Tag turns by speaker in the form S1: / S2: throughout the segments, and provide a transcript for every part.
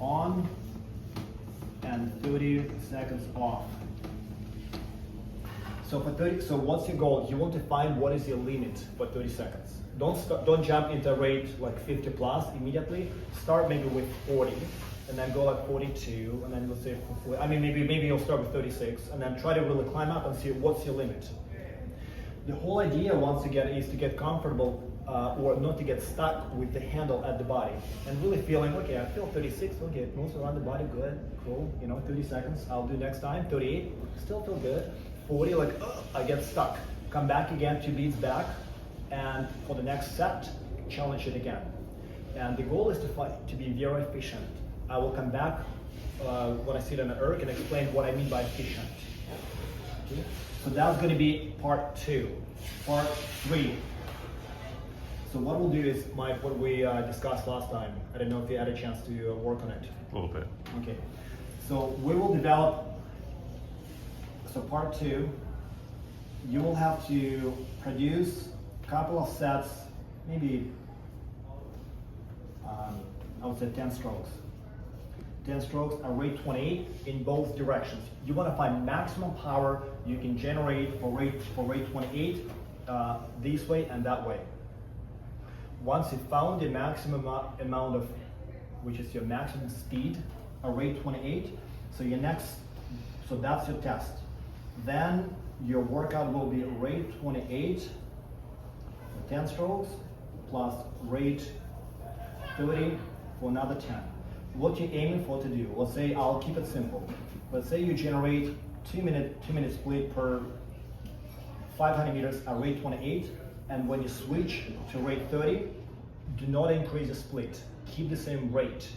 S1: on and 30 seconds off. So for 30, so what's your goal? You want to find what is your limit for 30 seconds. Don't jump into a rate like 50 plus immediately. Start maybe with 40, and then go like 42, and then let's say 40. I mean, maybe you'll start with 36, and then try to really climb up and see what's your limit. The whole idea, once again, is to get comfortable or not to get stuck with the handle at the body, and really feeling, okay, I feel 36, okay, it moves around the body, good, cool, 30 seconds, I'll do next time, 38, still feel good, 40, like, I get stuck. Come back again, 2 beats back, and for the next set, challenge it again. And the goal is to be very efficient. I will come back when I sit on the erg and explain what I mean by efficient. Okay? So that's going to be part 2. Part 3. So what we'll do is, Mike, what we discussed last time. I don't know if you had a chance to work on it.
S2: A little bit.
S1: Okay. So we will develop, so part 2, you will have to produce a couple of sets, maybe, I would say 10 strokes. 10 strokes at rate 28 in both directions. You want to find maximum power you can generate for rate 28 this way and that way. Once you found the maximum amount of, which is your maximum speed at rate 28, so that's your test. Then your workout will be rate 28 for 10 strokes plus rate 30 for another 10. What you're aiming for to do, let's say, I'll keep it simple. Let's say you generate 2 minute split per 500 meters at rate 28, and when you switch to rate 30, do not increase the split. Keep the same rate.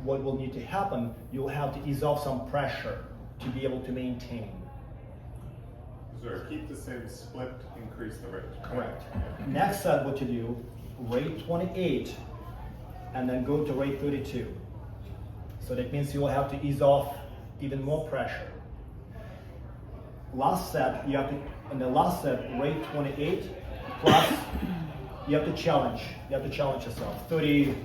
S1: What will need to happen, you'll have to ease off some pressure to be able to maintain.
S3: So keep the same split, increase the rate.
S1: Correct. Next set, what you do, rate 28, and then go to rate 32. So that means you will have to ease off even more pressure. Last set, you have to, in the last set, rate 28 plus, you have to challenge. You have to challenge yourself. 30,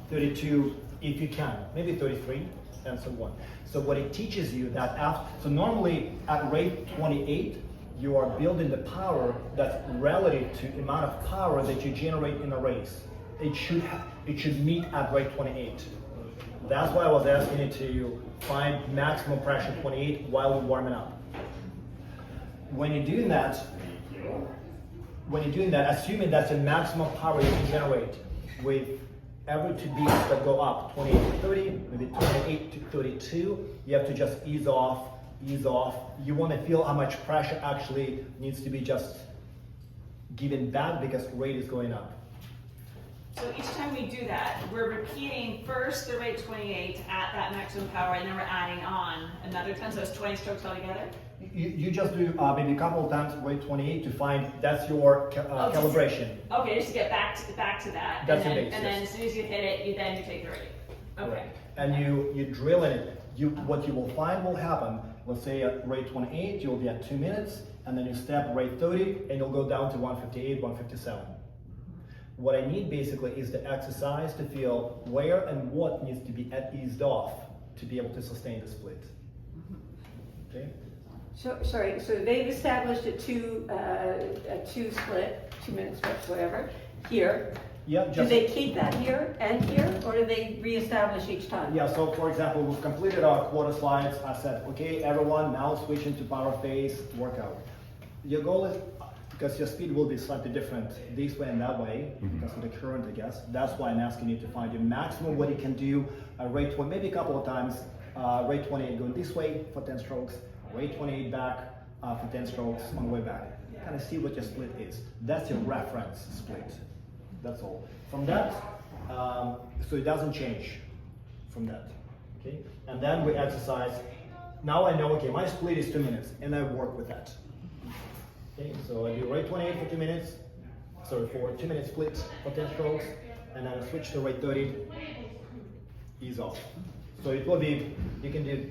S1: 32, if you can, maybe 33, and so on. So what it teaches you that so normally at rate 28, you are building the power that's relative to the amount of power that you generate in a race. It should meet at rate 28. That's why I was asking you to find maximum pressure 28 while we're warming up. When you're doing that, assuming that's the maximum power you can generate with every 2 beats that go up, 28 to 30, maybe 28 to 32, you have to just ease off. You want to feel how much pressure actually needs to be just given back because rate is going up.
S4: So each time we do that, we're repeating first the rate 28 at that maximum power, and then we're adding on another 10, so it's 20 strokes altogether?
S1: You just do maybe a couple of times rate 28 to find that's your calibration.
S4: Okay, just to get back to that.
S1: That's
S4: and
S1: your
S4: then,
S1: base,
S4: and then
S1: yes.
S4: as soon as you hit it, you take the rate. Okay.
S1: Right. And you drill in it. What you will find will happen, let's say at rate 28, you'll be at 2 minutes, and then you step rate 30, and you'll go down to 158, 157. What I need basically is the exercise to feel where and what needs to be eased off to be able to sustain the split. Okay?
S5: So, sorry, so they've established a two split, 2 minute split, whatever, here.
S1: Yeah,
S5: Do they keep that here and here, or do they reestablish each time?
S1: Yeah, so for example, we've completed our quarter slides. I said, okay, everyone, now switch into power phase workout. Your goal is, because your speed will be slightly different this way and that way, because of the current, I guess. That's why I'm asking you to find your maximum, what you can do, rate 20, maybe a couple of times, rate 28 going this way for 10 strokes, rate 28 back for 10 strokes on the way back. Kind of see what your split is. That's your reference split. That's all. From that, so it doesn't change from that, okay? And then we exercise. Now I know, okay, my split is 2 minutes, and I work with that. Okay, so I do rate 28 for 2 minutes, sorry, for 2 minute split for 10 strokes, and then I switch to rate 30, ease off. So it will be, you can do,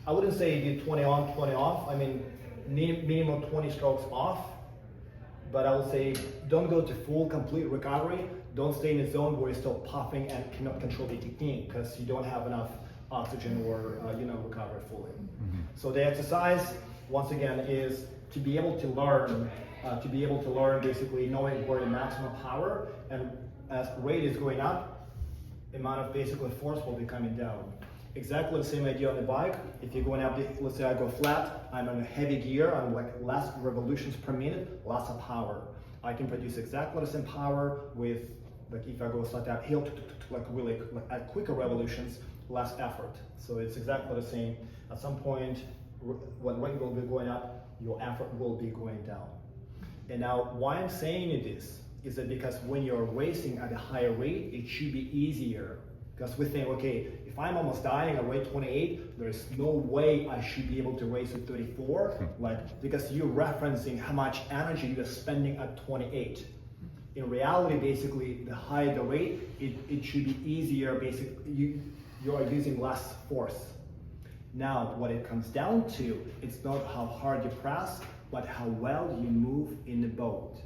S1: I wouldn't say you do 20 on, 20 off. I mean, minimum 20 strokes off. But I would say don't go to full complete recovery. don't stay in a zone where you're still puffing and cannot control the technique because you don't have enough oxygen or recover fully. So the exercise, once again, is to be able to learn, basically knowing where the maximum power, and as rate is going up, the amount of basically force will be coming down. Exactly the same idea on the bike. If you're going up, let's say I go flat, I'm on a heavy gear, I'm like less revolutions per minute, lots of power. I can produce exactly the same power with, like if I go slightly uphill, like really like at quicker revolutions, less effort. So it's exactly the same. At some point, when rate will be going up, your effort will be going down. And now, why I'm saying it is that because when you're racing at a higher rate, it should be easier. Because we think, okay, if I'm almost dying at rate 28, there's no way I should be able to race at 34, because you're referencing how much energy you're spending at 28. In reality, basically, the higher the rate, it should be easier. Basically, you are using less force. Now, what it comes down to, it's not how hard you press, but how well you move in the boat.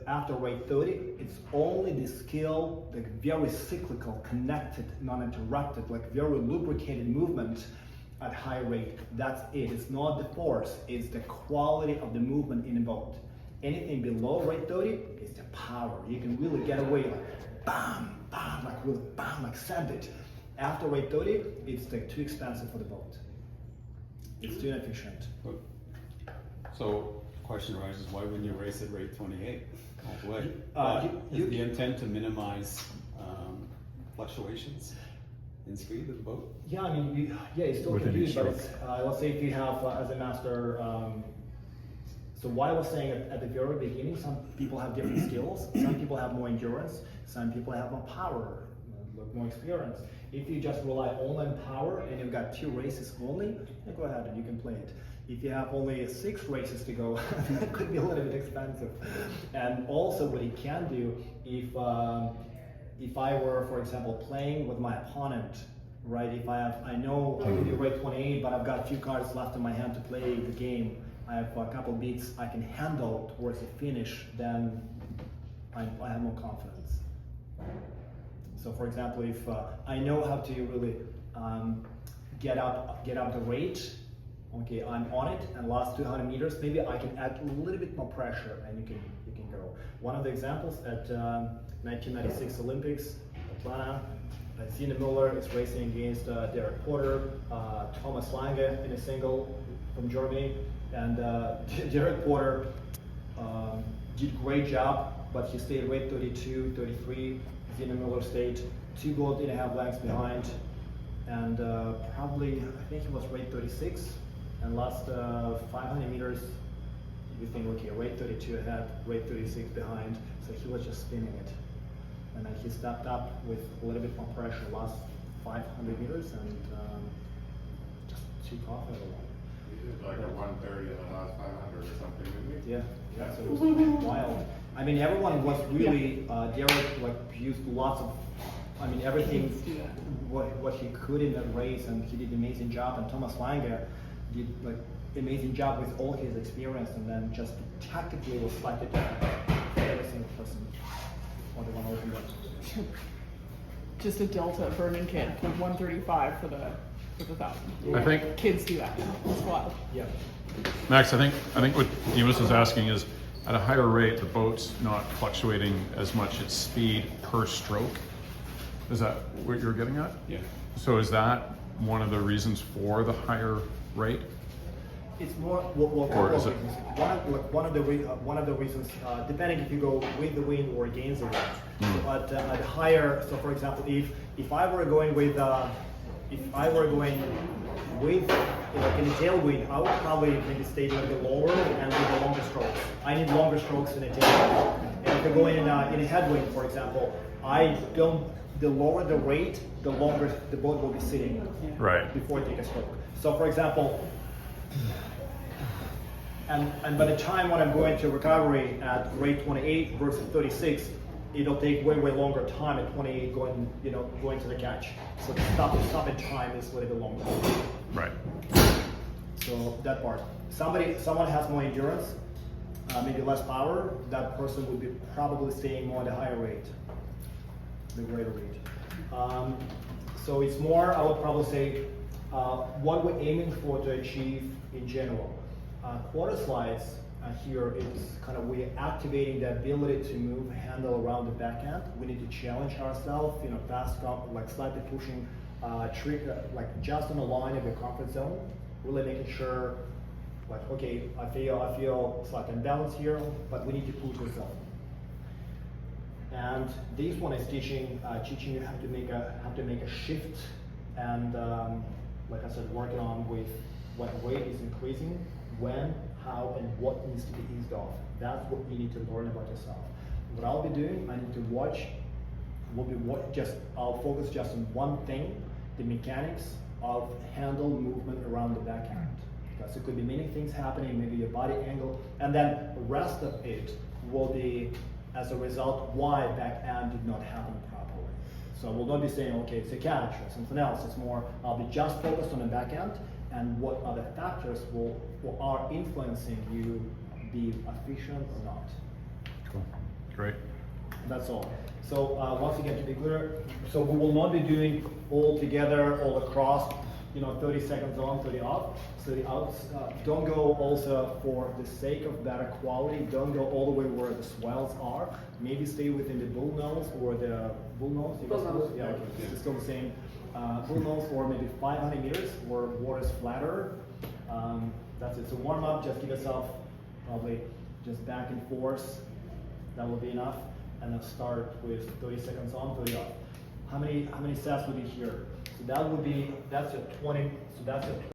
S1: After rate 30, it's only the skill, the very cyclical, connected, non-interrupted, like very lubricated movement at high rate. That's it. It's not the force, it's the quality of the movement in the boat. Anything below rate 30 is the power. You can really get away like bam, bam, like really bam, like send it. After rate 30, it's like too expensive for the boat. It's too inefficient.
S2: So the question arises, why wouldn't you race at rate 28 all the way? Is the intent to minimize fluctuations in speed of the boat?
S1: Yeah, I mean, you still can use, but it's, let's say if you have, as a master, so why I was saying at the very beginning, some people have different skills, some people have more endurance, some people have more power, more experience. If you just rely only on power and you've got 2 races only, then go ahead and you can play it. If you have only 6 races to go, that could be a little bit expensive. And also what you can do, if I were, for example, playing with my opponent, right? If I know I can do rate 28, but I've got a few cards left in my hand to play the game, I have a couple beats I can handle towards the finish, then I have more confidence. So for example, if I know how to really get up the rate, okay, I'm on it, and last 200 meters, maybe I can add a little bit more pressure, and you can go. One of the examples at 1996 Olympics, Atlanta, Zina Müller is racing against Derek Porter, Thomas Lange in a single from Germany, and Derek Porter did a great job, but he stayed rate 32, 33. Zina Müller stayed 2.5 lengths behind, and probably, I think he was rate 36, and last 500 meters, you think, okay, rate 32 ahead, rate 36 behind, so he was just spinning it. And then he stepped up with a little bit more pressure last 500 meters, and just took off everyone.
S3: He did like a 130 in the last 500 or something, didn't he?
S1: Yeah, so it was wild. I mean, everyone was really, Derek like used lots of, I mean, everything, what he could in that race, and he did an amazing job, and Thomas Lange did like amazing job with all his experience, and then just tactically was slightly different for every single person. Or the one open one.
S6: Just a Delta Vernon kid with 135 for the 1,000.
S7: I think
S6: Kids do that now. It's wild.
S1: Yeah.
S7: Max, I think what Demas is asking is, at a higher rate, the boat's not fluctuating as much its speed per stroke. Is that what you're getting at?
S2: Yeah.
S7: So is that one of the reasons for the higher rate?
S1: It's more, well,
S7: Or
S1: couple
S7: is
S1: of
S7: it-
S1: reasons. One of the reasons, depending if you go with the wind or against the wind. But at higher, so for example, if I were going with, like in a tailwind, I would probably maybe stay a little bit lower and with the longer strokes. I need longer strokes in a tailwind. And if you're going in a headwind, for example, the lower the rate, the longer the boat will be sitting
S7: Right.
S1: before it takes a stroke. So for example, and by the time when I'm going to recovery at rate 28 versus 36, it'll take way longer time at 28 going to the catch. So the stopping time is a little bit longer.
S7: Right.
S1: So that part. Someone has more endurance, maybe less power. That person would be probably staying more at a higher rate. the greater read. So it's more, I would probably say, what we're aiming for to achieve in general. Quarter slides here is kind of we're activating the ability to move handle around the backhand. We need to challenge ourselves, fast, like slightly pushing trick, like just on the line of the comfort zone, really making sure, like, okay, I feel slightly imbalanced here, but we need to push the zone. And this one is teaching you how to make a shift, and like I said, working on with what weight is increasing, when, how, and what needs to be eased off. That's what you need to learn about yourself. What I'll be doing, I need to watch. I'll focus just on one thing: the mechanics of handle movement around the backhand. Because it could be many things happening, maybe your body angle, and then the rest of it will be as a result why backhand did not happen properly. So I will not be saying, okay, it's a catch or something else. It's more, I'll be just focused on the backhand and what other factors are influencing you be efficient or not.
S7: Cool. Great.
S1: That's all. So once again, to be clear, so we will not be doing all together, all across, 30 seconds on, 30 off. So the outs, don't go also for the sake of better quality, don't go all the way where the swells are. Maybe stay within the bull nose or the bull nose.
S5: Bull nose.
S1: Yeah, okay. It's still the same. Bull nose for maybe 500 meters where water is flatter. That's it. So warm up, just give yourself probably just back and forth. That will be enough. And then start with 30 seconds on, 30 off. How many sets would be here? So that would be, that's a 20, so that's a